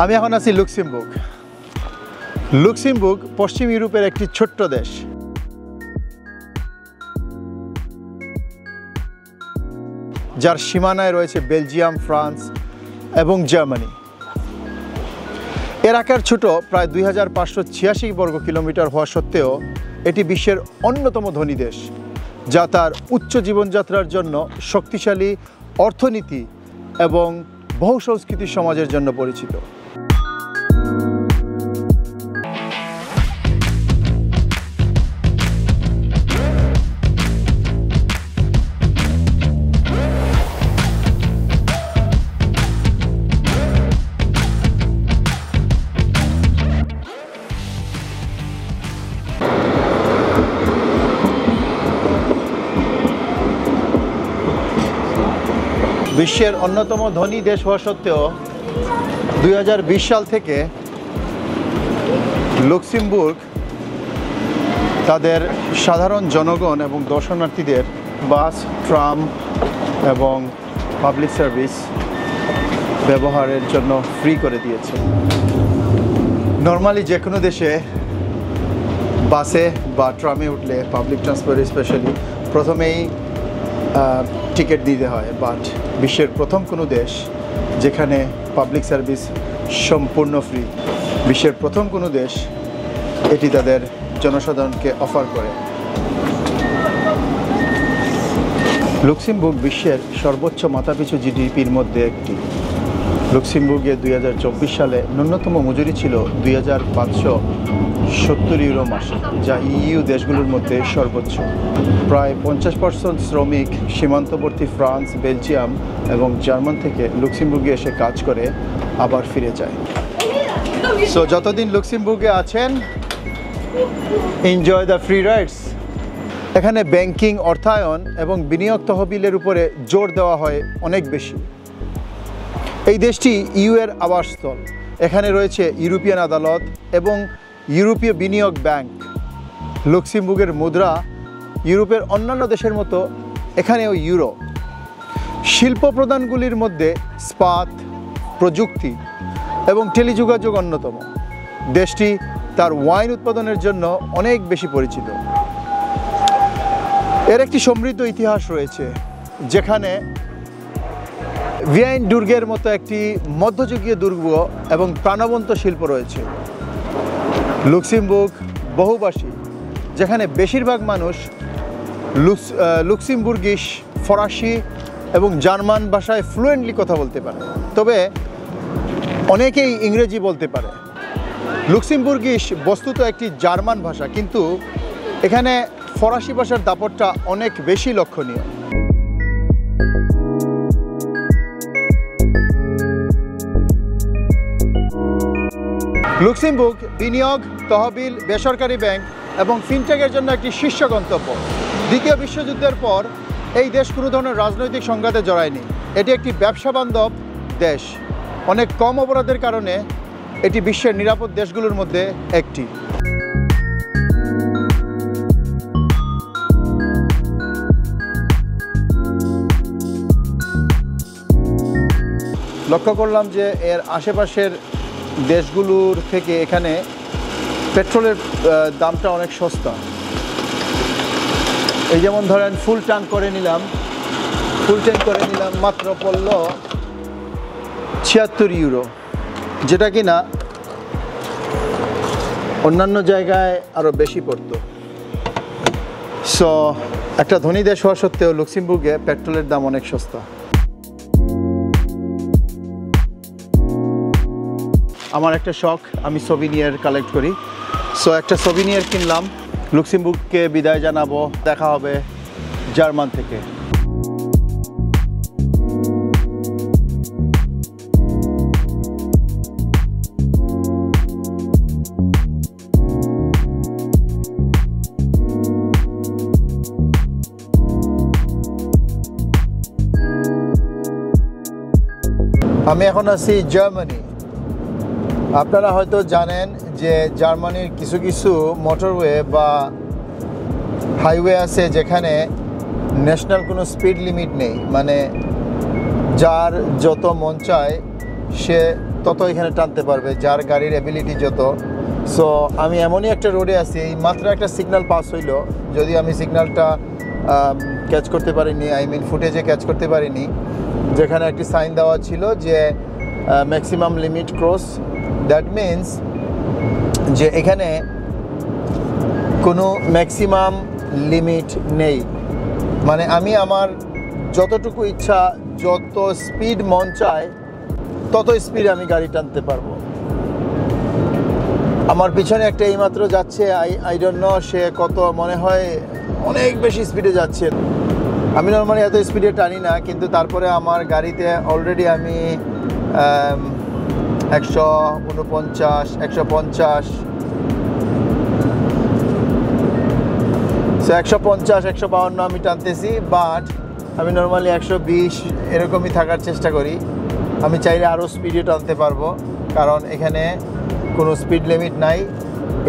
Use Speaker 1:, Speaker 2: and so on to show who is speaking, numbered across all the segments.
Speaker 1: আমি এখন আছি লুক্সেমবুর্গ। লুক্সেমবুর্গ পশ্চিম ইউরোপের একটি ছোট্ট দেশ। যার সীমানায় রয়েছে বেলজিয়াম, ফ্রান্স এবং জার্মানি। এর আকার ছোট, প্রায় 2586 বর্গ কিলোমিটার হওয়া সত্ত্বেও এটি বিশ্বের অন্যতম ধনী দেশ, যা তার উচ্চ জীবনযাত্রার জন্য শক্তিশালী অর্থনীতি এবং বহু সংস্কৃতি সমাজের জন্য পরিচিত। বিশ্বের অন্যতম ধনী দেশ হওয়া সত্ত্বেও 2020 সাল থেকে লুক্সেমবুর্গ তাদের সাধারণ জনগণ এবং দর্শনার্থীদের বাস, ট্রাম এবং পাবলিক সার্ভিস ব্যবহারের জন্য ফ্রি করে দিয়েছে। নর্মালি যে কোনো দেশে বাসে বা ট্রামে উঠলে, পাবলিক ট্রান্সপোর্ট স্পেশালি, প্রথমেই টিকিট দিতে হয়। বাট বিশ্বের প্রথম কোনো দেশ যেখানে পাবলিক সার্ভিস সম্পূর্ণ ফ্রি, বিশ্বের প্রথম কোনো দেশ এটি তাদের জনসাধারণকে অফার করে। লুক্সেমবুর্গ বিশ্বের সর্বোচ্চ মাথাপিছু জিডিপির মধ্যে একটি। লুক্সেমবুর্গে 2024 সালে ন্যূনতম মজুরি ছিল 2570 ইউরো মাসে, যা ইইউ দেশগুলোর মধ্যে সর্বোচ্চ। প্রায় 50% শ্রমিক সীমান্তবর্তী ফ্রান্স, বেলজিয়াম এবং জার্মান থেকে লুক্সেমবুর্গে এসে কাজ করে আবার ফিরে যায়। সো যতদিন লুক্সেমবুর্গে আছেন, এনজয় দ্য ফ্রি রাইডস। এখানে ব্যাংকিং, অর্থায়ন এবং বিনিয়োগ তহবিলের উপরে জোর দেওয়া হয় অনেক বেশি। এই দেশটি ইউ এর আবাসস্থল। এখানে রয়েছে ইউরোপিয়ান আদালত এবং ইউরোপীয় বিনিয়োগ ব্যাংক। লুক্সেমবুর্গের মুদ্রা ইউরোপের অন্যান্য দেশের মতো এখানেও ইউরো। শিল্প প্রধানগুলির মধ্যে ইস্পাত, প্রযুক্তি এবং টেলিযোগাযোগ অন্যতম। দেশটি তার ওয়াইন উৎপাদনের জন্য অনেক বেশি পরিচিত। এর একটি সমৃদ্ধ ইতিহাস রয়েছে, যেখানে ভিয়াইন দুর্গের মতো একটি মধ্যযুগীয় দুর্গ এবং প্রাণবন্ত শিল্প রয়েছে। লুক্সেমবুর্গ বহুভাষী, যেখানে বেশিরভাগ মানুষ লুক্সেমবুর্গিশ, ফরাসি এবং জার্মান ভাষায় ফ্লুয়েন্টলি কথা বলতে পারে, তবে অনেকেই ইংরেজি বলতে পারে। লুক্সেমবুর্গিশ বস্তুত একটি জার্মান ভাষা, কিন্তু এখানে ফরাসি ভাষার দাপটটা অনেক বেশি লক্ষণীয়। লুক্সেমবুর্গ বিনিয়োগ, তহবিল, বেসরকারি ব্যাংক এবং ফিনটেকের জন্য একটি শীর্ষ গন্তব্য। দ্বিতীয় বিশ্বযুদ্ধের পর এই দেশ কোনো ধরনের রাজনৈতিক সংঘাতে জড়ায়নি। এটি একটি ব্যবসা বান্ধব দেশ। অনেক কম অপরাধের কারণে এটি বিশ্বের নিরাপদ দেশগুলোর মধ্যে একটি। লক্ষ্য করলাম যে এর আশেপাশের দেশগুলোর থেকে এখানে পেট্রোলের দামটা অনেক সস্তা। এই যেমন ধরেন ফুল ট্যাঙ্ক করে নিলাম মাত্র পড়ল 76 ইউরো, যেটা কিনা অন্যান্য জায়গায় আরও বেশি পড়তো। সো একটা ধনী দেশ হওয়া সত্ত্বেও লুক্সেমবুর্গে পেট্রোলের দাম অনেক সস্তা। আমার একটা শখ, আমি সোভিনিয়ার কালেক্ট করি। সো একটা সোভিনিয়ার কিনলাম। লুক্সেমবুর্গকে বিদায় জানাবো, দেখা হবে জার্মান থেকে। আমি এখন আছি জার্মানি। আপনারা হয়তো জানেন যে জার্মানির কিছু কিছু মোটরওয়ে বা হাইওয়ে আছে যেখানে ন্যাশনাল কোনো স্পিড লিমিট নেই, মানে যার যত মন চায় সে তত এখানে টানতে পারবে, যার গাড়ির অ্যাবিলিটি যত। সো আমি এমনই একটা রোডে আছি, এই মাত্র একটা সিগন্যাল পাস হইলো, যদি আমি সিগন্যালটা ক্যাচ করতে পারিনি, ফুটেজে ক্যাচ করতে পারিনি, যেখানে একটি সাইন দেওয়া ছিল যে maximum limit cross. That means যে এখানে কোনো ম্যাক্সিমাম লিমিট নেই, মানে আমি আমার যতটুকু ইচ্ছা, যত স্পিড মন চায় তত স্পিডে আমি গাড়ি টানতে পারবো। আমার পিছনে একটা এইমাত্র যাচ্ছে, আই ডোন্ট নো সে কত, মনে হয় অনেক বেশি স্পিডে যাচ্ছে। আমি নর্মালি এত স্পিডে টানি না, কিন্তু তারপরে আমার গাড়িতে অলরেডি আমি 149, 150, 150, 152 আমি টানতেছি। বাট আমি নর্মালি 120 এরকমই থাকার চেষ্টা করি। আমি চাইলে আরও স্পিডে টানতে পারবো, কারণ এখানে কোনো স্পিড লিমিট নাই,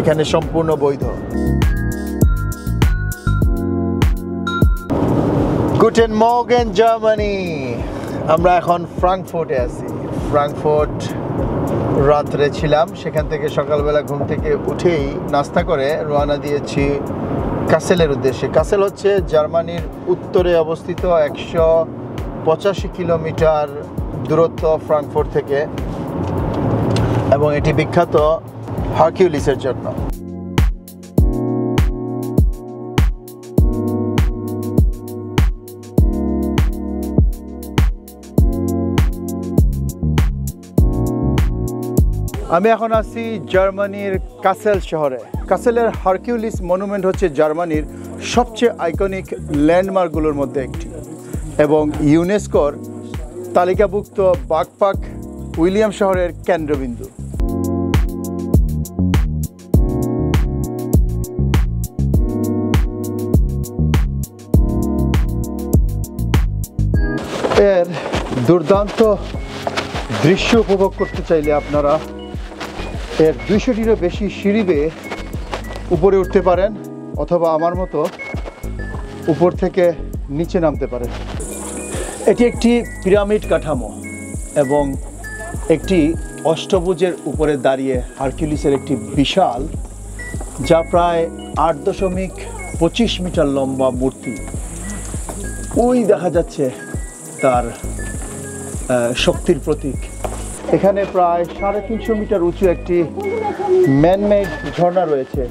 Speaker 1: এখানে সম্পূর্ণ বৈধ। Guten Morgan Germany. আমরা এখন ফ্রাঙ্কফুর্টে আছি। ফ্রাঙ্কফুর্ট রাত্রে ছিলাম, সেখান থেকে সকালবেলা ঘুম থেকে উঠেই নাস্তা করে রওনা দিয়েছি কাসেলের উদ্দেশ্যে। কাসেল হচ্ছে জার্মানির উত্তরে অবস্থিত, 185 কিলোমিটার দূরত্ব ফ্রাঙ্কফুর্ট থেকে, এবং এটি বিখ্যাত হারকিউলিসের জন্য। আমি এখন আছি জার্মানির কাসেল শহরে। কাসেলের হারকিউলিস মনুমেন্ট হচ্ছে জার্মানির সবচেয়ে আইকনিক ল্যান্ডমার্কগুলোর মধ্যে একটি, এবং ইউনেস্কোর তালিকাভুক্ত বাগপাক উইলিয়াম শহরের কেন্দ্রবিন্দু। এর দুর্দান্ত দৃশ্য উপভোগ করতে চাইলে আপনারা এর 200টিরও বেশি সিঁড়ি বেয়ে উপরে উঠতে পারেন, অথবা আমার মতো উপর থেকে নিচে নামতে পারেন। এটি একটি পিরামিড কাঠামো এবং একটি অষ্টভুজের উপরে দাঁড়িয়ে হারকিউলিসের একটি বিশাল, যা প্রায় 8.25 মিটার লম্বা মূর্তি। ওই দেখা যাচ্ছে তার শক্তির প্রতীক। এখানে প্রায় 350 মিটার উঁচু একটি ম্যানমেড ঝর্ণা রয়েছে।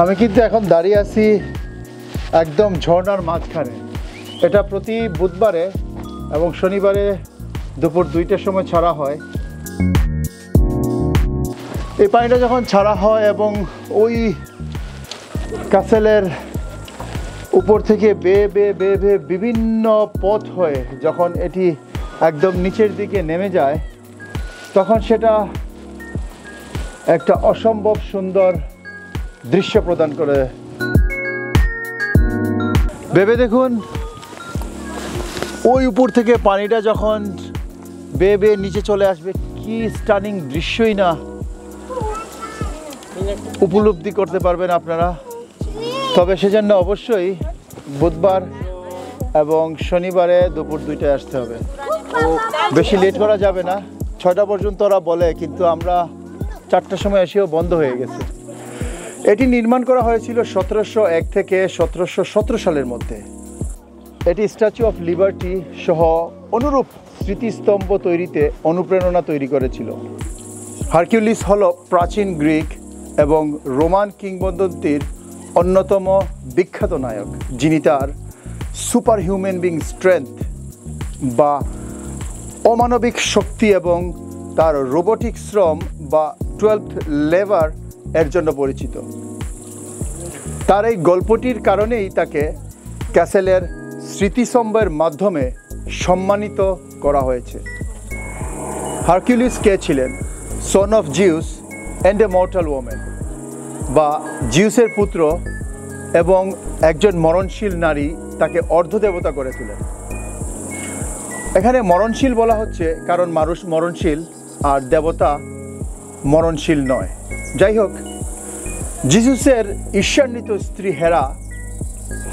Speaker 1: আমি কিন্তু এখন দাঁড়িয়ে আছি একদম ঝর্ণার মাঝখানে। এটা প্রতি বুধবারে এবং শনিবারে দুপুর 2টার সময় ছাড়া হয়। এই পানিটা যখন ছাড়া হয় এবং ওই কাসেলের উপর থেকে বেয়ে বেয়ে বেয়ে বেয়ে বিভিন্ন পথ হয়ে যখন এটি একদম নিচের দিকে নেমে যায়, তখন সেটা একটা অসম্ভব সুন্দর দৃশ্য প্রদান করে। ভেবে দেখুন, ওই উপর থেকে পানিটা যখন বেয়ে বেয়ে নিচে চলে আসবে, কি স্টানিং দৃশ্যই না উপলব্ধি করতে পারবেন আপনারা। তবে সেজন্য অবশ্যই বুধবার এবং শনিবারে দুপুর 2টায় আসতে হবে। বেশি লেট করা যাবে না। 6টা পর্যন্ত ওরা বলে, কিন্তু আমরা 4টার সময় এসেও বন্ধ হয়ে গেছে। এটি নির্মাণ করা হয়েছিল 1701 থেকে 1717 সালের মধ্যে। এটি স্ট্যাচু অফ লিবার্টি সহ অনুরূপ স্মৃতিস্তম্ভ তৈরিতে অনুপ্রেরণা তৈরি করেছিল। হারকিউলিস হলো প্রাচীন গ্রিক এবং রোমান কিংবদন্তির অন্যতম বিখ্যাত নায়ক, যিনি তার সুপার হিউম্যান বিং স্ট্রেংথ বা অমানবিক শক্তি এবং তার রোবোটিক শ্রম বা 12th লেবার এর জন্য পরিচিত। তার এই গল্পটির কারণেই তাকে ক্যাসেলের স্মৃতিস্তম্ভের মাধ্যমে সম্মানিত করা হয়েছে। হারকিউলিস কে ছিলেন? Son of Zeus and a mortal women, বা জিউসের পুত্র এবং একজন মরণশীল নারী তাকে অর্ধদেবতা করে তোলেন। এখানে মরণশীল বলা হচ্ছে কারণ মানুষ মরণশীল আর দেবতা মরণশীল নয়। যাই হোক, জিসাসের ঈর্ষান্বিত স্ত্রী হেরা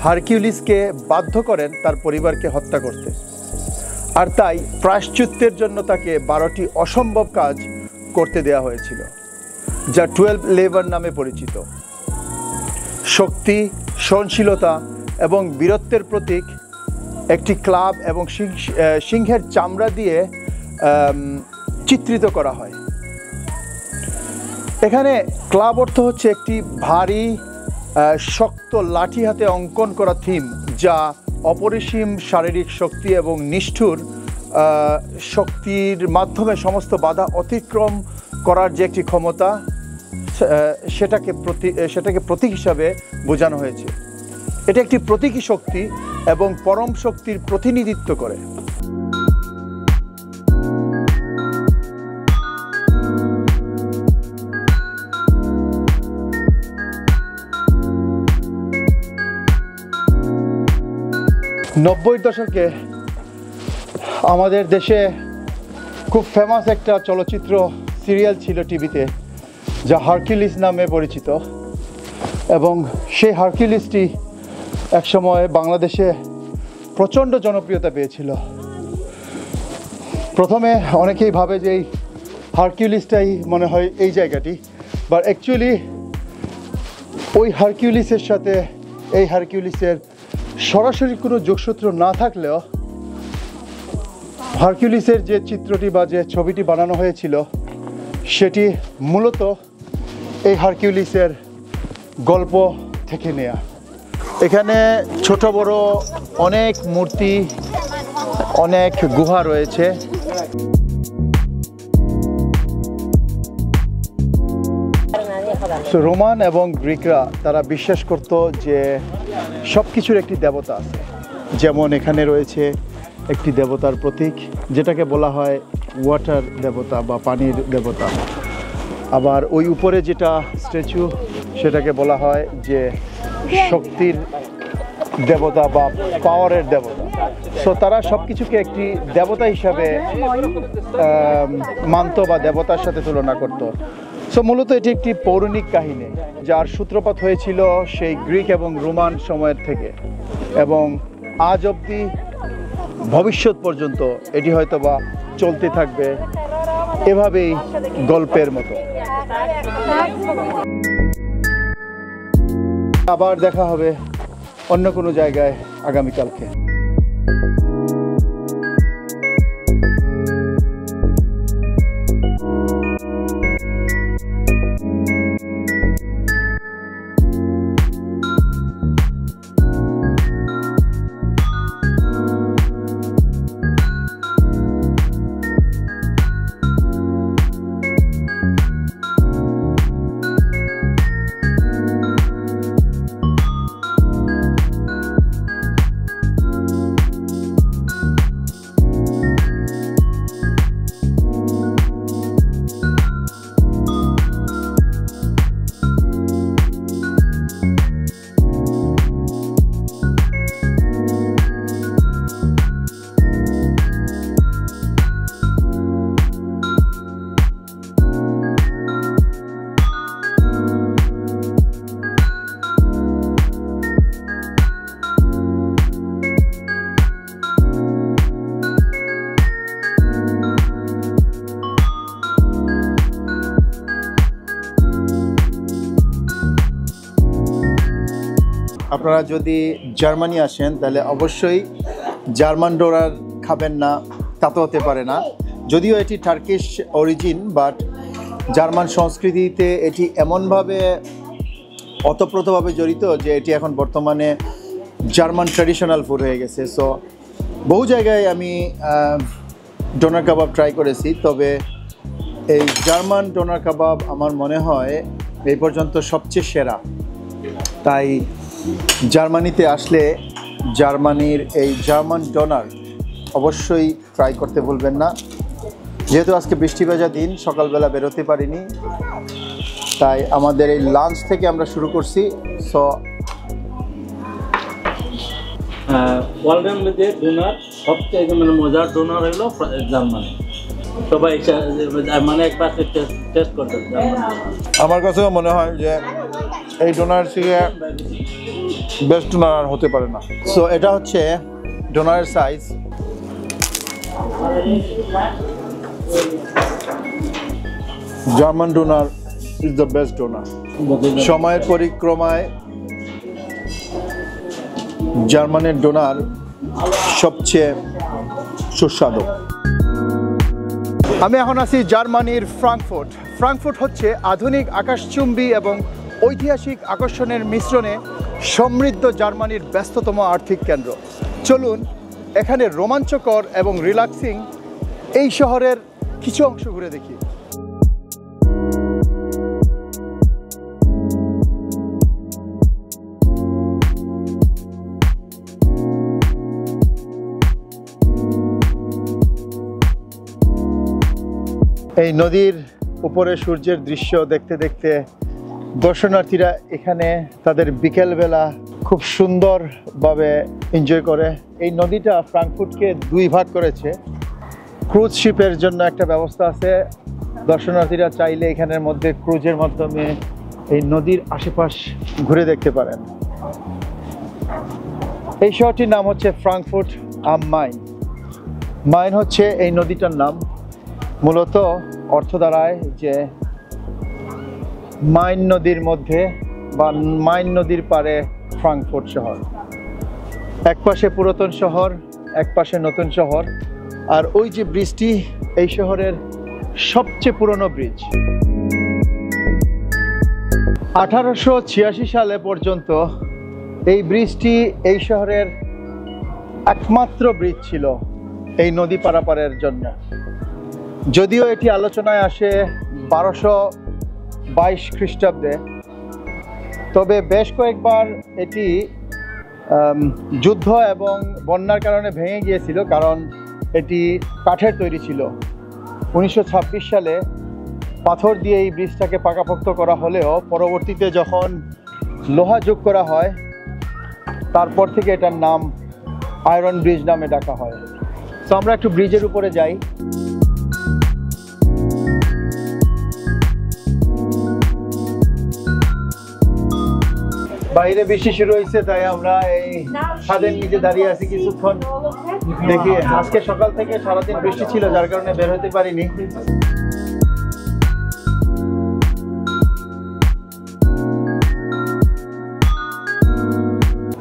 Speaker 1: হারকিউলিসকে বাধ্য করেন তার পরিবারকে হত্যা করতে, আর তাই প্রায়শ্চিত্তের জন্য তাকে 12টি অসম্ভব কাজ করতে দেওয়া হয়েছিল, যা 12 লেবার নামে পরিচিত। শক্তি, সহনশীলতা এবং বীরত্বের প্রতীক একটি ক্লাব এবং সিংহের চামড়া দিয়ে চিত্রিত করা হয়। এখানে ক্লাব অর্থ হচ্ছে একটি ভারী শক্ত লাঠি হাতে অঙ্কন করা থিম, যা অপরিসীম শারীরিক শক্তি এবং নিষ্ঠুর শক্তির মাধ্যমে সমস্ত বাধা অতিক্রম করার যে একটি ক্ষমতা, সেটাকে প্রতীক হিসাবে বোঝানো হয়েছে। এটা একটি প্রতীকী শক্তি এবং পরম শক্তির প্রতিনিধিত্ব করে। নব্বই দশকে আমাদের দেশে খুব ফেমাস একটা চলচ্চিত্র সিরিয়াল ছিল টিভিতে, যা হারকিউলিস নামে পরিচিত, এবং সেই হারকিউলিসটি একসময় বাংলাদেশে প্রচণ্ড জনপ্রিয়তা পেয়েছিল। প্রথমে অনেকেই ভাবে যে এই হারকিউলিসটাই মনে হয় এই জায়গাটি, বাট অ্যাকচুয়ালি ওই হারকিউলিসের সাথে এই হারকিউলিসের সরাসরি কোনো যোগসূত্র না থাকলেও হারকিউলিসের যে চিত্রটি বা যে ছবিটি বানানো হয়েছিল সেটি মূলত এই হারকিউলিসের গল্প থেকে নেয়া। এখানে ছোট বড় অনেক মূর্তি, অনেক গুহা রয়েছে। রোমান এবং গ্রিকরা তারা বিশ্বাস করত যে সব কিছুর একটি দেবতা আছে। যেমন এখানে রয়েছে একটি দেবতার প্রতীক, যেটাকে বলা হয় ওয়াটার দেবতা বা পানির দেবতা। আবার ওই উপরে যেটা স্ট্যাচু, সেটাকে বলা হয় যে শক্তির দেবতা বা পাওয়ারের দেবতা। সো তারা সব কিছুকে একটি দেবতা হিসাবে মানত বা দেবতার সাথে তুলনা করত। সো মূলত এটি একটি পৌরাণিক কাহিনী, যার সূত্রপাত হয়েছিল সেই গ্রিক এবং রোমান সময়ের থেকে, এবং আজ অবধি ভবিষ্যৎ পর্যন্ত এটি হয়তো বা চলতে থাকবে এভাবেই গল্পের মতো। আবার দেখা হবে অন্য কোনো জায়গায় আগামীকালকে। আপনারা যদি জার্মানি আসেন তাহলে অবশ্যই জার্মান ডোনার খাবেন না, তা তো হতে পারে না। যদিও এটি টার্কিশ অরিজিন, বাট জার্মান সংস্কৃতিতে এটি এমনভাবে ওতপ্রোতভাবে জড়িত যে এটি এখন বর্তমানে জার্মান ট্র্যাডিশনাল ফুড হয়ে গেছে। সো বহু জায়গায় আমি ডোনার কাবাব ট্রাই করেছি, তবে এই জার্মান ডোনার কাবাব আমার মনে হয় এই পর্যন্ত সবচেয়ে সেরা। তাই জার্মানিতে আসলে জার্মানির এই জার্মান ডোনার অবশ্যই ট্রাই করতে ভুলবেন না। যেহেতু আজকে বৃষ্টি ভেজা দিন, সকালবেলা বেরোতে পারিনি, তাই আমাদের এই লাঞ্চ থেকে আমরা শুরু করছি। সো
Speaker 2: ওয়ালডান মধ্যে ডোনার সবচেয়ে মানে মজার ডোনার হলো জার্মানি। সবাই মানে এক পাশে টেস্ট করতে।
Speaker 1: আমার কাছেও মনে হয় যে এই ডোনার থেকে বেস্ট ডোনার আর হতে পারে না। সো এটা হচ্ছে ডোনারের size. German doner is the best doner. সময়ের পরিক্রমায় জার্মানের ডোনার সবচেয়ে সুস্বাদু। আমি এখন আছি জার্মানির ফ্রাঙ্কফুর্ট। ফ্রাঙ্কফুর্ট হচ্ছে আধুনিক আকাশচুম্বী এবং ঐতিহাসিক আকর্ষণের মিশ্রণে সমৃদ্ধ জার্মানির ব্যস্ততম আর্থিক কেন্দ্র। চলুন এখানে রোমাঞ্চকর এবং রিল্যাক্সিং এই শহরের কিছু অংশ ঘুরে দেখি। এই নদীর উপরে সূর্যের দৃশ্য দেখতে দেখতে দর্শনার্থীরা এখানে তাদের বিকেলবেলা খুব সুন্দরভাবে এনজয় করে। এই নদীটা ফ্রাঙ্কফুর্টকে দুই ভাগ করেছে। ক্রুজ শিপের জন্য একটা ব্যবস্থা আছে, দর্শনার্থীরা চাইলে এখানের মধ্যে ক্রুজের মাধ্যমে এই নদীর আশেপাশ ঘুরে দেখতে পারেন। এই শহরটির নাম হচ্ছে ফ্রাঙ্কফুর্ট আম মাইন। মাইন হচ্ছে এই নদীটার নাম। মূলত অর্থ দাঁড়ায় যে মাইন নদীর মধ্যে বা মাইন নদীর পারে ফ্রাঙ্কফুর্ট শহর। এক পাশে পুরাতন শহর, এক পাশে নতুন শহর। আর ওই যে ব্রিজটি এই শহরের সবচেয়ে পুরনো ব্রিজ। 1886 সালে পর্যন্ত এই ব্রিজটি এই শহরের একমাত্র ব্রিজ ছিল এই নদী পারাপারের জন্য। যদিও এটি আলোচনায় আসে 1222 খ্রিস্টাব্দে, তবে বেশ কয়েকবার এটি যুদ্ধ এবং বন্যার কারণে ভেঙে গিয়েছিল, কারণ এটি কাঠের তৈরি ছিল। 1926 সালে পাথর দিয়ে এই ব্রিজটাকে পাকাপোক্ত করা হলেও পরবর্তীতে যখন লোহা যোগ করা হয় তারপর থেকে এটার নাম আয়রন ব্রিজ নামে ডাকা হয়। তো আমরা একটু ব্রিজের উপরে যাই। বাইরে বৃষ্টি শুরু হয়েছে, তাই আমরা এই ছাদের নিচে দাঁড়িয়ে আছি কিছুক্ষণ। দেখি আজকে সকাল থেকে সারাদিন বৃষ্টি ছিল, যার কারণে বের হতে পারিনি।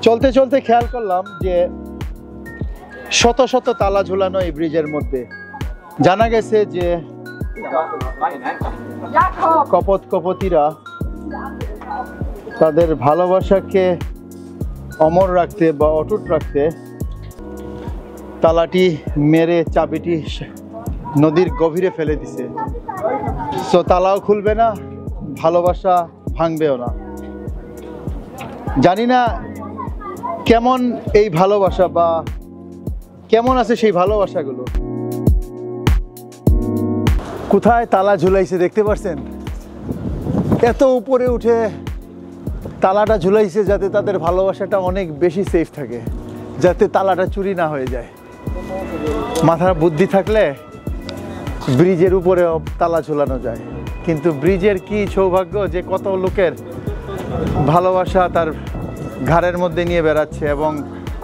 Speaker 1: চলতে চলতে খেয়াল করলাম যে শত শত তালা ঝুলানো এই ব্রিজের মধ্যে। জানা গেছে যে কপোতিরা তাদের ভালোবাসাকে অমর রাখতে বা অটুট রাখতে তালাটি মেরে চাবিটি নদীর গভীরে ফেলে দিছে। তো তালাও খুলবে না, ভালোবাসা ভাঙবেও না। জানি না কেমন এই ভালোবাসা বা কেমন আছে সেই ভালোবাসাগুলো। কোথায় তালা ঝুলাইছে দেখতে পাচ্ছেন? এত উপরে উঠে তালাটা ঝুলাইছে যাতে তাদের ভালোবাসাটা অনেক বেশি সেফ থাকে, যাতে তালাটা চুরি না হয়ে যায়। মাথার বুদ্ধি থাকলে ব্রিজের উপরেও তালা ঝুলানো যায়, কিন্তু ব্রিজের কি সৌভাগ্য যে কত লোকের ভালোবাসা তার ঘাড়ের মধ্যে নিয়ে বেড়াচ্ছে, এবং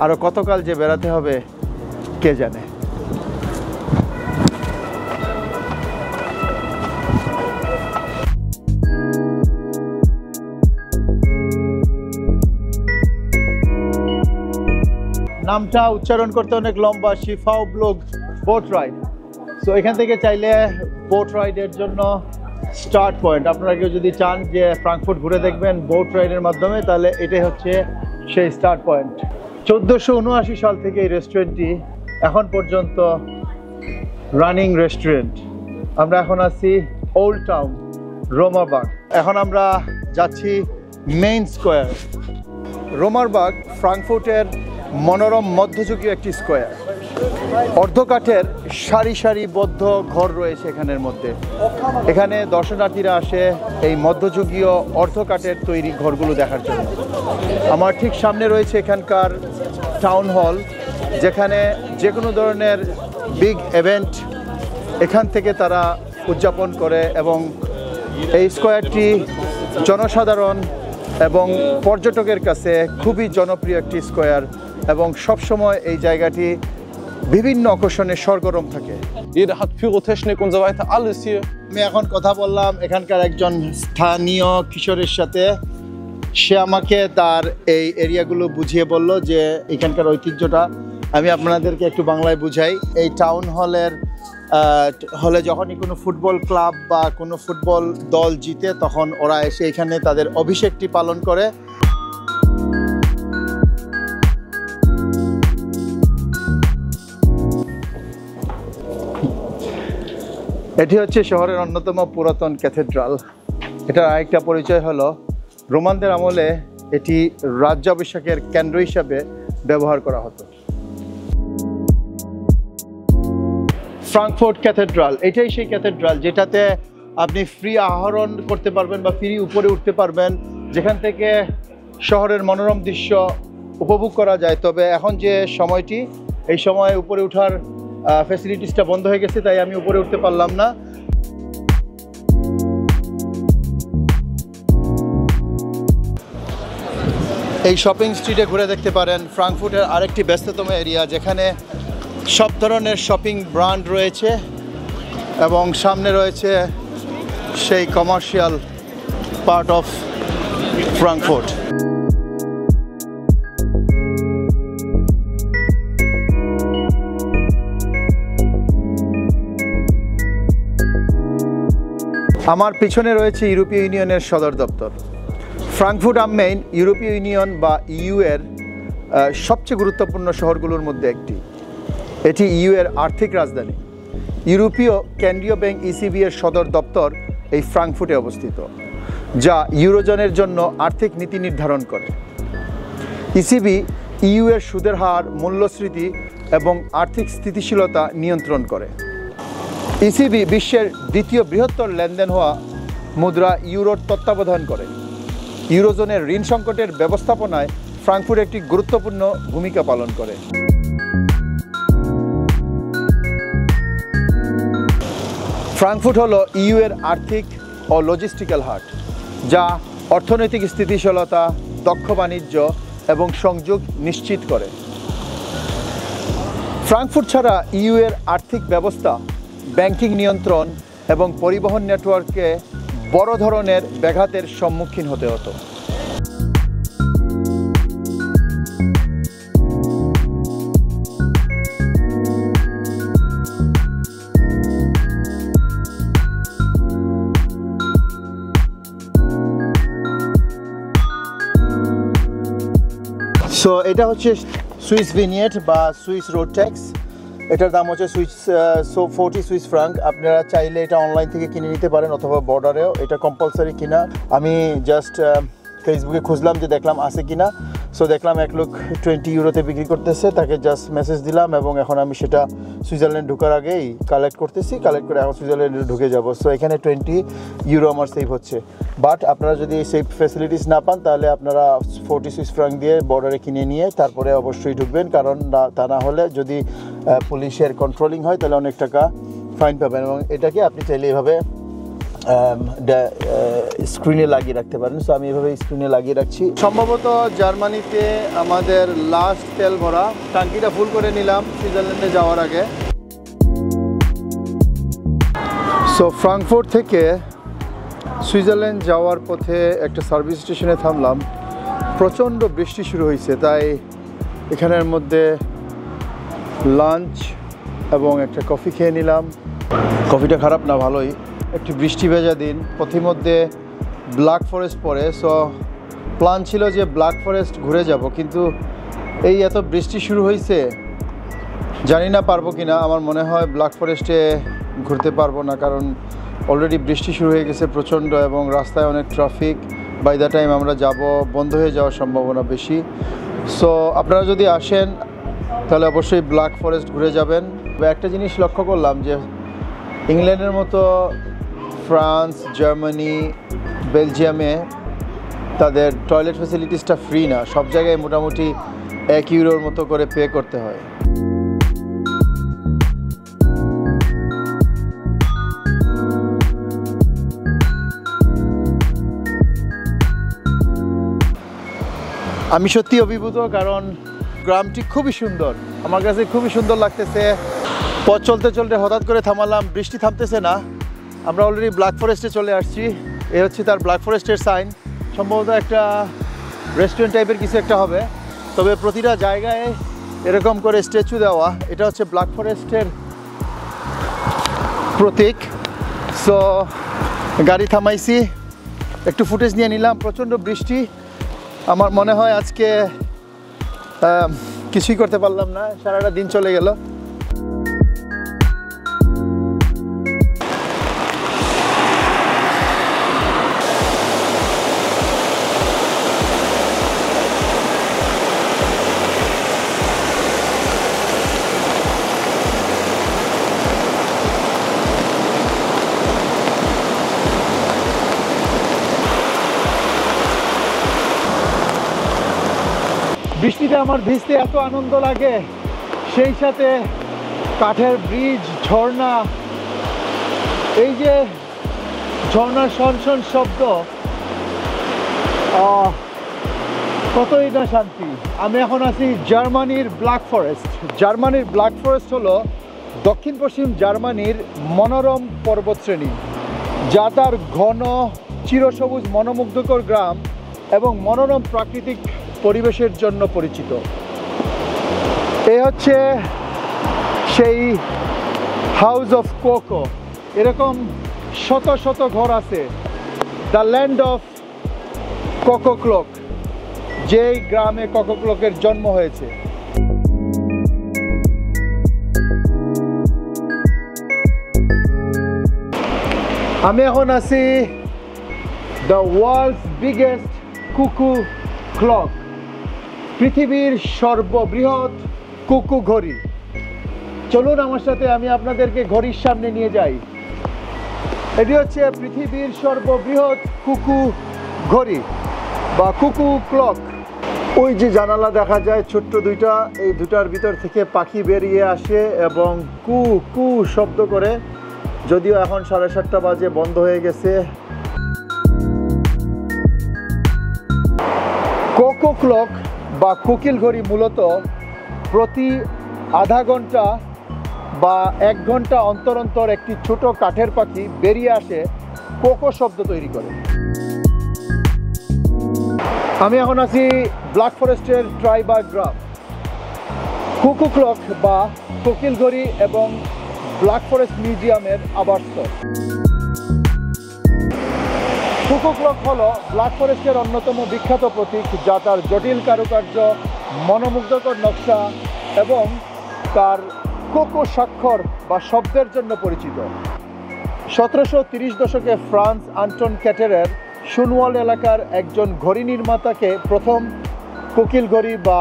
Speaker 1: আরো কতকাল যে বেড়াতে হবে কে জানে। নামটা উচ্চারণ করতে অনেক লম্বা, শিফাও ব্লগ বোট রাইড। সো এখান থেকে চাইলে বোট রাইডের জন্য স্টার্ট পয়েন্ট। আপনারা কেউ যদি চান যে ফ্রাঙ্কফুর্ট ঘুরে দেখবেন বোট রাইডের মাধ্যমে, তাহলে এটাই হচ্ছে সেই স্টার্ট পয়েন্ট। 1479 সাল থেকে এই রেস্টুরেন্টটি এখন পর্যন্ত রানিং রেস্টুরেন্ট। আমরা এখন আছি ওল্ড টাউন রোমারবাগ। এখন আমরা যাচ্ছি মেইন স্কোয়ার। রোমারবাগ ফ্রাঙ্কফুর্টের মনোরম মধ্যযুগীয় একটি স্কোয়ার। অর্ধকাঠের সারি সারিবদ্ধ ঘর রয়েছে এখানের মধ্যে। এখানে দর্শনার্থীরা আসে এই মধ্যযুগীয় অর্ধকাঠের তৈরি ঘরগুলো দেখার জন্য। আমার ঠিক সামনে রয়েছে এখানকার টাউন হল, যেখানে যে কোনো ধরনের বিগ ইভেন্ট এখান থেকে তারা উদযাপন করে এবং এই স্কোয়ারটি জনসাধারণ এবং পর্যটকের কাছে খুবই জনপ্রিয় একটি স্কোয়ার এবং সবসময় এই জায়গাটি বিভিন্ন আকর্ষণে সরগরম থাকে।
Speaker 3: Jeder hat Pyrotechnik und so weiter, alles hier.
Speaker 1: আমি এখন কথা বললাম এখানকার একজন স্থানীয় কিশোরের সাথে। সে আমাকে তার এই এরিয়াগুলো বুঝিয়ে বলল যে এখানকার ঐতিহ্যটা। আমি আপনাদেরকে একটু বাংলায় বুঝাই। এই টাউন হলে যখনই কোনো ফুটবল ক্লাব বা কোনো ফুটবল দল জিতে তখন ওরা এসে এখানে তাদের অভিষেকটি পালন করে। এটি হচ্ছে শহরের অন্যতম পুরাতন ক্যাথেড্রাল। এটার আরেকটা পরিচয় হলো রোমানদের আমলে এটি রাজ্যাভিষেকের কেন্দ্র হিসাবে ব্যবহার করা হতো। ফ্রাঙ্কফুর্ট ক্যাথেড্রাল, এটাই সেই ক্যাথেড্রাল যেটাতে আপনি ফ্রি আহরণ করতে পারবেন বা ফ্রি উপরে উঠতে পারবেন, যেখান থেকে শহরের মনোরম দৃশ্য উপভোগ করা যায়। তবে এখন যে সময়টি, এই সময় উপরে ওঠার ফ্যাসিলিটিসটা বন্ধ হয়ে গেছে, তাই আমি উপরে উঠতে পারলাম না। এই শপিং স্ট্রিটে ঘুরে দেখতে পারেন ফ্রাঙ্কফুর্টের আরেকটি ব্যস্ততম এরিয়া, যেখানে সব ধরনের শপিং ব্র্যান্ড রয়েছে এবং সামনে রয়েছে সেই কমার্শিয়াল পার্ট অফ ফ্রাঙ্কফুর্ট। আমার পিছনে রয়েছে ইউরোপীয় ইউনিয়নের সদর দপ্তর। ফ্রাঙ্কফুর্ট আম মেইন ইউরোপীয় ইউনিয়ন বা ইইউ এর সবচেয়ে গুরুত্বপূর্ণ শহরগুলোর মধ্যে একটি। এটি ইইউ এর আর্থিক রাজধানী। ইউরোপীয় কেন্দ্রীয় ব্যাংক ইসিবি এর সদর দপ্তর এই ফ্রাঙ্কফুর্টে অবস্থিত, যা ইউরোজোনের জন্য আর্থিক নীতি নির্ধারণ করে। ইসিবি ইইউ এর সুদের হার, মূল্যস্ফীতি এবং আর্থিক স্থিতিশীলতা নিয়ন্ত্রণ করে। ইসিবি বিশ্বের দ্বিতীয় বৃহত্তর লেনদেন হওয়া মুদ্রা ইউরোর তত্ত্বাবধান করে। ইউরোজোনের ঋণ সংকটের ব্যবস্থাপনায় ফ্রাঙ্কফুর্ট একটি গুরুত্বপূর্ণ ভূমিকা পালন করে। ফ্রাঙ্কফুর্ট হলো ইইউ এর আর্থিক ও লজিস্টিক্যাল হাট, যা অর্থনৈতিক স্থিতিশীলতা, দক্ষ বাণিজ্য এবং সংযোগ নিশ্চিত করে। ফ্রাঙ্কফুর্ট ছাড়া ইইউ এর আর্থিক ব্যবস্থা, ব্যাংকিং নিয়ন্ত্রণ এবং পরিবহন নেটওয়ার্কে বড় ধরনের ব্যাঘাতের সম্মুখীন হতে হতো। সো এটা হচ্ছে সুইস ভিনিয়েট বা সুইস রোড ট্যাক্স। এটার দাম হচ্ছে 40 সুইস ফ্রাঙ্ক। আপনারা চাইলে এটা অনলাইন থেকে কিনে নিতে পারেন অথবা বর্ডারেও। এটা কম্পালসারি কিনা। আমি জাস্ট ফেসবুকে খুঁজলাম যে দেখলাম আছে কিনা। সো দেখলাম 1,20 ইউরোতে বিক্রি করতেছে। তাকে জাস্ট মেসেজ দিলাম এবং এখন আমি সেটা সুইজারল্যান্ড ঢোকার আগেই কালেক্ট করতেছি। কালেক্ট করে এখন সুইজারল্যান্ডে ঢুকে যাব। সো এখানে 20 ইউরো আমার সেভ হচ্ছে। বাট আপনারা যদি এই সেভ ফ্যাসিলিটিস না পান, তাহলে আপনারা 40 সুইস ফ্রাঙ্ক দিয়ে বর্ডারে কিনে নিয়ে তারপরে অবশ্যই ঢুকবেন, কারণ তা না হলে যদি পুলিশের কন্ট্রোলিং হয় তাহলে অনেক টাকা ফাইন পাবেন। এবং এটাকে আপনি চাইলে এইভাবে স্ক্রিনে লাগিয়ে রাখতে পারেন। সো আমি এভাবে স্ক্রিনে লাগিয়ে রাখছি। সম্ভবত জার্মানিতে আমাদের লাস্ট তেল ভরা, ট্যাঙ্কিটা ফুল করে নিলাম সুইজারল্যান্ডে যাওয়ার আগে। সো ফ্রাঙ্কফুর্ট থেকে সুইজারল্যান্ড যাওয়ার পথে একটা সার্ভিস স্টেশনে থামলাম। প্রচণ্ড বৃষ্টি শুরু হয়েছে, তাই এখানের মধ্যে লাঞ্চ এবং একটা কফি খেয়ে নিলাম। কফিটা খারাপ না, ভালোই। একটি বৃষ্টি ভেজা দিন, পথিমধ্যে ব্ল্যাক ফরেস্ট পড়ে। সো প্ল্যান ছিল যে ব্ল্যাক ফরেস্ট ঘুরে যাব, কিন্তু এই এত বৃষ্টি শুরু হয়েছে, জানি না পারবো কি না। আমার মনে হয় ব্ল্যাক ফরেস্টে ঘুরতে পারবো না, কারণ অলরেডি বৃষ্টি শুরু হয়ে গেছে প্রচণ্ড এবং রাস্তায় অনেক ট্রাফিক। বাই দ্য টাইম আমরা যাব বন্ধ হয়ে যাওয়ার সম্ভাবনা বেশি। সো আপনারা যদি আসেন তাহলে অবশ্যই ব্ল্যাক ফরেস্ট ঘুরে যাবেন। একটা জিনিস লক্ষ্য করলাম যে ইংল্যান্ডের মতো ফ্রান্স, জার্মানি, বেলজিয়ামে তাদের টয়লেট ফ্যাসিলিটিসটা ফ্রি না। সব জায়গায় মোটামুটি 1 ইউরোর মতো করে পে করতে হয়। আমি সত্যি অভিভূত, কারণ গ্রামটি খুবই সুন্দর, আমার কাছে খুবই সুন্দর লাগতেছে। পথ চলতে চলতে হঠাৎ করে থামালাম, বৃষ্টি থামতেছে না। আমরা অলরেডি ব্ল্যাক ফরেস্টে চলে আসছি। এ হচ্ছে তার ব্ল্যাক ফরেস্টের সাইন। সম্ভবত একটা রেস্টুরেন্ট টাইপের কিছু একটা হবে, তবে প্রতিটা জায়গায় এরকম করে স্ট্যাচু দেওয়া। এটা হচ্ছে ব্ল্যাক ফরেস্টের প্রতীক। সো গাড়ি থামাইছি, একটু ফুটেজ নিয়ে নিলাম। প্রচণ্ড বৃষ্টি, আমার মনে হয় আজকে কিছুই করতে পারলাম না, সারাটা দিন চলে গেল। বৃষ্টিতে আমার ভিজতে এত আনন্দ লাগে, সেই সাথে কাঠের ব্রিজ, ঝর্ণা, এই যে ঝর্ণার শনশন শব্দ, কতই না শান্তি। আমি এখন আছি জার্মানির ব্ল্যাক ফরেস্ট। জার্মানির ব্ল্যাক ফরেস্ট হলো দক্ষিণ পশ্চিম জার্মানির মনোরম পর্বতশ্রেণী, যা তার ঘন চিরসবুজ মনোমুগ্ধকর গ্রাম এবং মনোরম প্রাকৃতিক পরিবেশের জন্য পরিচিত। এই হচ্ছে সেই হাউস অফ কোকো। এরকম শত শত ঘর আছে। The land of cocoa clock, যেই গ্রামে কোকো ক্লকের জন্ম হয়েছে। আমি এখন আছি দ্য ওয়ার্ল্ডস বিগেস্ট কুকু ক্লক, পৃথিবীর সর্ববৃহৎ কুকু ঘড়ি। চলুন আমার সাথে, আমি আপনাদেরকে ঘড়ির সামনে নিয়ে যাই। এটি হচ্ছে পৃথিবীর সর্ববৃহৎ কুকু ঘড়ি বা কুকু ক্লক। ওই যে জানালা দেখা যায় ছোট্ট দুইটা, এই দুটার ভিতর থেকে পাখি বেরিয়ে আসে এবং কু কু শব্দ করে। যদিও এখন 7:30 বাজে, বন্ধ হয়ে গেছে। কোকো ক্লক বা কোকিল ঘড়ি মূলত প্রতি আধা ঘন্টা বা 1 ঘন্টা অন্তর অন্তর একটি ছোট কাঠের পাখি বেরিয়ে আসে, কোকো শব্দ তৈরি করে। আমি এখন আছি ব্ল্যাক ফরেস্টের ট্রাইবার্গ গ্রাম। কুকু ক্লক বা কোকিল ঘড়ি এবং ব্ল্যাক ফরেস্ট মিউজিয়ামের আবাসস্থল। কুকু ক্লক হলো ব্ল্যাক ফরেস্টের অন্যতম বিখ্যাত প্রতীক, যা তার জটিল কারুকার্য, মনোমুগ্ধকর নকশা এবং তার কোকো স্বাক্ষর বা শব্দের জন্য পরিচিত। 1730 দশকে ফ্রান্স আন্টন ক্যাটেরের শুনওয়াল এলাকার একজন ঘড়ি নির্মাতাকে প্রথম কোকিল ঘড়ি বা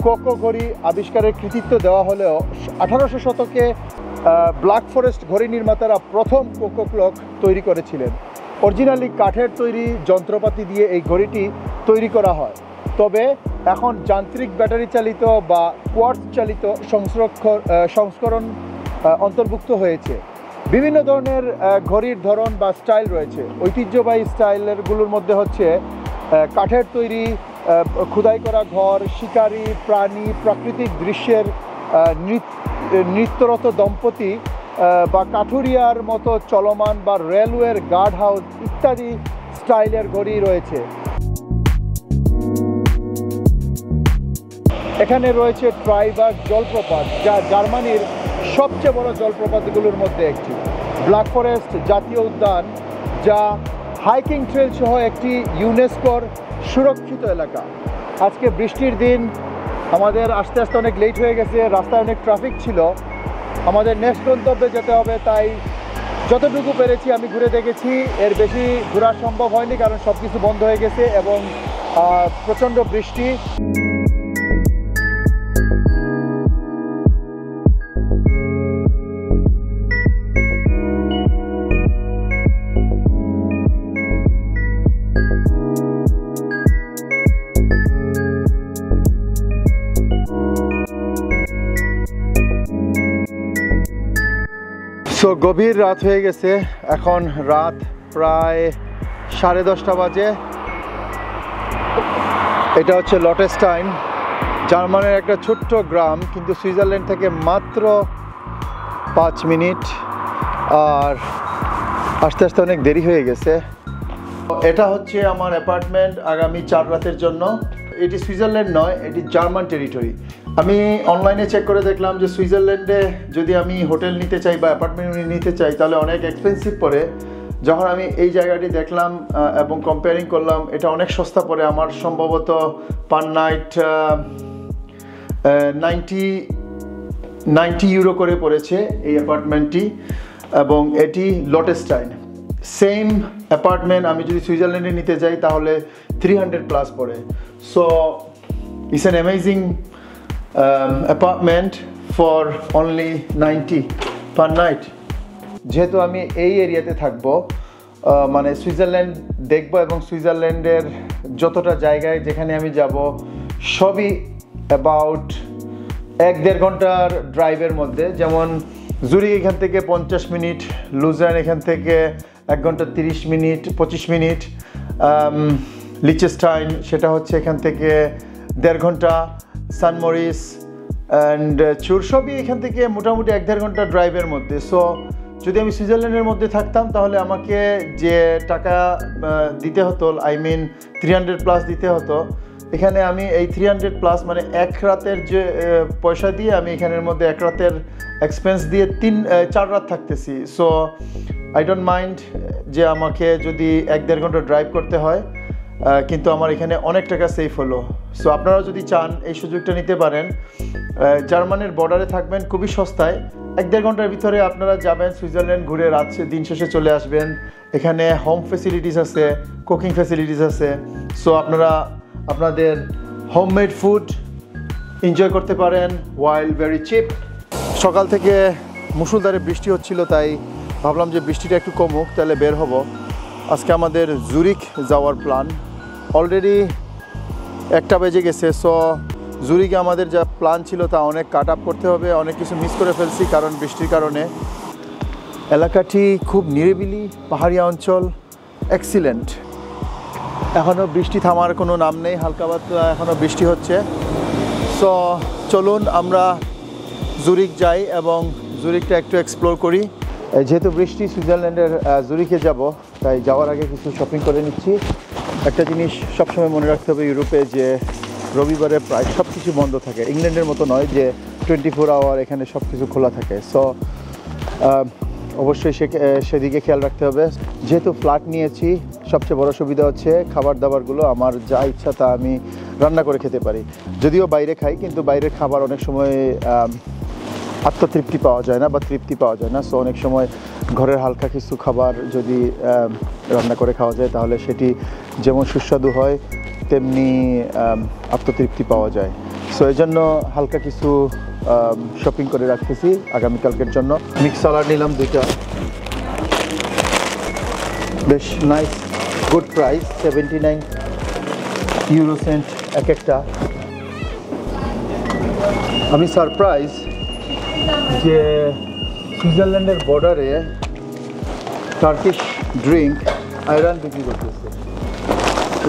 Speaker 1: কোকো ঘড়ি আবিষ্কারের কৃতিত্ব দেওয়া হলেও 1800 শতকে ব্ল্যাক ফরেস্ট ঘড়ি নির্মাতারা প্রথম কোকো ক্লক তৈরি করেছিলেন। অরিজিনালি কাঠের তৈরি যন্ত্রপাতি দিয়ে এই ঘড়িটি তৈরি করা হয়, তবে এখন যান্ত্রিক ব্যাটারি চালিত বা কোয়ার্টজ চালিত সংস্করণ অন্তর্ভুক্ত হয়েছে। বিভিন্ন ধরনের ঘড়ির ধরন বা স্টাইল রয়েছে। ঐতিহ্যবাহী স্টাইলেরগুলোর মধ্যে হচ্ছে কাঠের তৈরি, খোদাই করা ঘর, শিকারী প্রাণী, প্রাকৃতিক দৃশ্যের নৃত্যরত দম্পতি বা কাঠুরিয়ার মতো চলমান বা রেলওয়ের গার্ড হাউস ইত্যাদি স্টাইলের ঘড়ি রয়েছে। এখানে রয়েছে ট্রাইবার্গ জলপ্রপাত, যা জার্মানির সবচেয়ে বড় জলপ্রপাতগুলোর মধ্যে একটি। ব্ল্যাক ফরেস্ট জাতীয় উদ্যান, যা হাইকিং ট্রেল সহ একটি ইউনেস্কোর সুরক্ষিত এলাকা। আজকে বৃষ্টির দিন, আমাদের আস্তে আস্তে অনেক লেট হয়ে গেছে, রাস্তায় অনেক ট্রাফিক ছিল। আমাদের নেক্সট গন্তব্যে যেতে হবে, তাই যতটুকু পেরেছি আমি ঘুরে দেখেছি। এর বেশি ঘোরা সম্ভব হয়নি, কারণ সব কিছু বন্ধ হয়ে গেছে এবং প্রচণ্ড বৃষ্টি। সো গভীর রাত হয়ে গেছে, এখন রাত প্রায় 10:30 বাজে। এটা হচ্ছে লটেস্টাইন, জার্মানের একটা ছোট্ট গ্রাম, কিন্তু সুইজারল্যান্ড থেকে মাত্র 5 মিনিট, আর আস্তে আস্তে অনেক দেরি হয়ে গেছে। এটা হচ্ছে আমার অ্যাপার্টমেন্ট আগামী 4 রাতের জন্য। এটি সুইজারল্যান্ড নয়, এটি জার্মান টেরিটরি। আমি অনলাইনে চেক করে দেখলাম যে সুইজারল্যান্ডে যদি আমি হোটেল নিতে চাই বা অ্যাপার্টমেন্ট নিতে চাই তাহলে অনেক এক্সপেন্সিভ পড়ে। যখন আমি এই জায়গাটি দেখলাম এবং কম্পেয়ারিং করলাম, এটা অনেক সস্তা পড়ে। আমার সম্ভবত পার নাইট 90 ইউরো করে পড়েছে এই অ্যাপার্টমেন্টটি, এবং এটি লটেস্টাইন। সেম অ্যাপার্টমেন্ট আমি যদি সুইজারল্যান্ডে নিতে যাই তাহলে 300+ পড়ে। So it's an amazing apartment for only 90 per night. যেহেতু আমি এই এরিয়াতে থাকবো, মানে সুইজারল্যান্ড দেখবো এবং সুইজারল্যান্ডের যতটা জায়গায় যেখানে আমি যাব সবই অ্যাবাউট 1-1.5 ঘন্টার ড্রাইভের মধ্যে। যেমন জুরিক এখান থেকে 50 মিনিট, লুজার্ন এখান থেকে 1 ঘন্টা 30 মিনিট 25 মিনিট, লিচেস্টাইন সেটা হচ্ছে এখান থেকে 1.5 ঘন্টা, সান মরিস অ্যান্ড চুর সবই এখান থেকে মোটামুটি 1-1.5 ঘন্টা ড্রাইভের মধ্যে। সো যদি আমি সুইজারল্যান্ডের মধ্যে থাকতাম তাহলে আমাকে যে টাকা দিতে হতো, আই মিন 300+ দিতে হতো, এখানে আমি এই 300+ মানে 1 রাতের যে পয়সা দিয়ে আমি এখানের মধ্যে 1 রাতের এক্সপেন্স দিয়ে 4 রাত থাকতেছি। সো আই ডোন্ট মাইন্ড যে আমাকে যদি 1-1.5 ঘন্টা ড্রাইভ করতে হয়, কিন্তু আমার এখানে অনেক টাকা সেভ হলো। সো আপনারা যদি চান এই সুযোগটা নিতে পারেন। জার্মানের বর্ডারে থাকবেন, খুবই সস্তায় 1-1.5 ঘন্টার ভিতরে আপনারা যাবেন সুইজারল্যান্ড, ঘুরে রাত দিন শেষে চলে আসবেন। এখানে হোম ফেসিলিটিস আছে, কুকিং ফেসিলিটিস আছে। সো আপনারা আপনাদের হোমমেড ফুড এনজয় করতে পারেন ওয়াইল ভেরি চিপ। সকাল থেকে মুষলধারে বৃষ্টি হচ্ছিল, তাই ভাবলাম যে বৃষ্টিটা একটু কমুক, তাহলে বের হব। আজকে আমাদের জুরিক যাওয়ার প্ল্যান। অলরেডি 1টা বেজে গেছে। সো জুরিকে আমাদের যা প্ল্যান ছিল তা অনেক কাট আপ করতে হবে, অনেক কিছু মিস করে ফেলছি কারণ বৃষ্টির কারণে। এলাকাটি খুব নিরিবিলি, পাহাড়িয়া অঞ্চল, এক্সিলেন্ট। এখনও বৃষ্টি থামার কোনো নাম নেই, হালকা পাতলা এখনও বৃষ্টি হচ্ছে। সো চলুন আমরা জুরিক যাই এবং জুরিকটা একটু এক্সপ্লোর করি। যেহেতু বৃষ্টি, সুইজারল্যান্ডের জুরিকে যাব, তাই যাওয়ার আগে কিছু শপিং করে নিচ্ছি। একটা জিনিস সবসময় মনে রাখতে হবে ইউরোপে, যে রবিবারে প্রায় সব কিছু বন্ধ থাকে। ইংল্যান্ডের মতো নয় যে 24 আওয়ার এখানে সব কিছু খোলা থাকে। সো অবশ্যই সেদিকে খেয়াল রাখতে হবে। যেহেতু ফ্ল্যাট নিয়েছি, সবচেয়ে বড় সুবিধা হচ্ছে খাবার দাবারগুলো আমার যা ইচ্ছা তা আমি রান্না করে খেতে পারি। যদিও বাইরে খাই, কিন্তু বাইরের খাবার অনেক সময় আত্মতৃপ্তি পাওয়া যায় না বা তৃপ্তি পাওয়া যায় না। সো অনেক সময় ঘরের হালকা কিছু খাবার যদি রান্না করে খাওয়া যায় তাহলে সেটি যেমন সুস্বাদু হয় তেমনি আত্মতৃপ্তি পাওয়া যায়। সো এই জন্য হালকা কিছু শপিং করে রাখতেছি আগামীকালকের জন্য। মিক্স সালাড নিলাম 2টা, বেশ nice, good price, 79 euro cent এক একটা। আমি সারপ্রাইজ যে সুইজারল্যান্ডের বর্ডারে টার্কিশ ড্রিঙ্ক আয়রন বিক্রি করতেছে।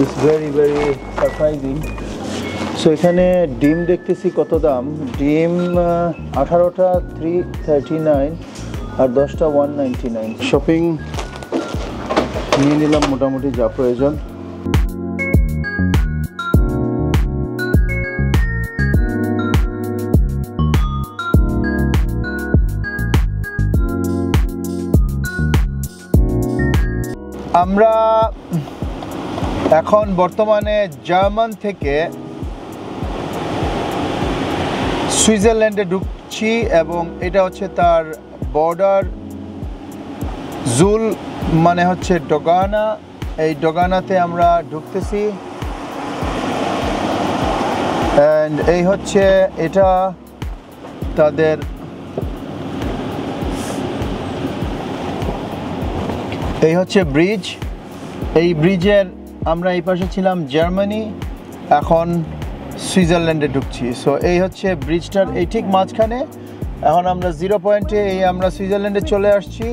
Speaker 1: It's very very surprising. So এখানে ডিম দেখতেছি কত দাম। ডিম 18টা 339 আর 10টা 199। শপিং নিয়ে নিলাম মোটামুটি যা প্রয়োজন। আমরা এখন বর্তমানে জার্মান থেকে সুইজারল্যান্ডে ঢুকছি এবং এটা হচ্ছে তার বর্ডার। জুল মানে হচ্ছে ডগানা, এই ডগানাতে আমরা ঢুকতেছি। অ্যান্ড এই হচ্ছে এটা তাদের এই হচ্ছে ব্রিজ। এই ব্রিজের আমরা এই পাশে ছিলাম জার্মানি, এখন সুইজারল্যান্ডে ঢুকছি। সো এই হচ্ছে ব্রিজটার এই ঠিক মাঝখানে। এখন আমরা 0 পয়েন্টে আমরা সুইজারল্যান্ডে চলে আসছি।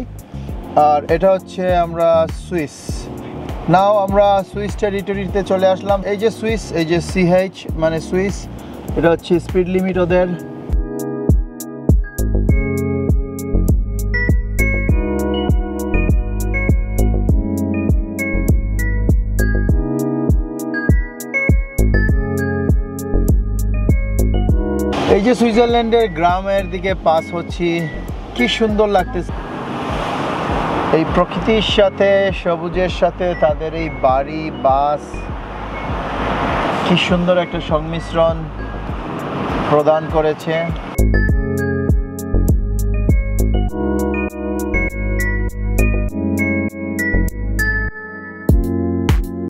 Speaker 1: আর এটা হচ্ছে আমরা সুইস। নাও আমরা সুইস টেরিটরিতে চলে আসলাম। এই যে সুইস, এই যে সিএইচ মানে সুইস, এটা হচ্ছে স্পিড লিমিট ওদের। এই যে সুইজারল্যান্ডের গ্রামের দিকে পাস হচ্ছি, কি সুন্দর লাগতেছে। এই প্রকৃতির সাথে সবুজের সাথে তাদের এই বাড়ি বাস কি সুন্দর একটা সংমিশ্রণ প্রদান করেছে।